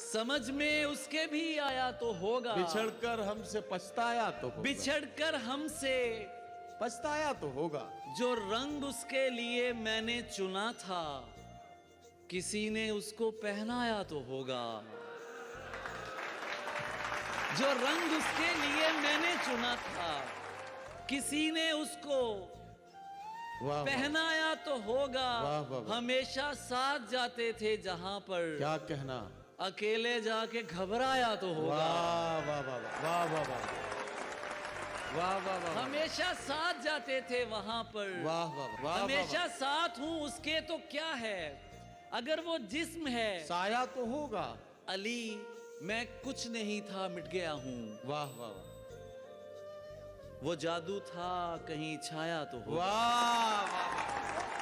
समझ में उसके भी आया तो होगा, बिछड़कर हमसे पछताया तो होगा, बिछड़कर हमसे पछताया तो होगा। जो रंग उसके लिए मैंने चुना था, किसी ने उसको पहनाया तो होगा। जो रंग उसके लिए मैंने चुना था, किसी ने उसको वाह पहनाया तो होगा। वाह वाह वाह। हमेशा साथ जाते थे जहां पर, क्या कहना। अकेले जाके घबराया तो होगा। वाह वाह वाह वाह वाह वाह वाह वाह वाह। हमेशा साथ जाते थे वहां पर, वाह वाह वाह। हमेशा साथ हूं उसके तो क्या है, अगर वो जिस्म है साया तो होगा। अली मैं कुछ नहीं था मिट गया हूं। वाह वाह वाह। वो जादू था कहीं छाया तो होगा। वाह वाह।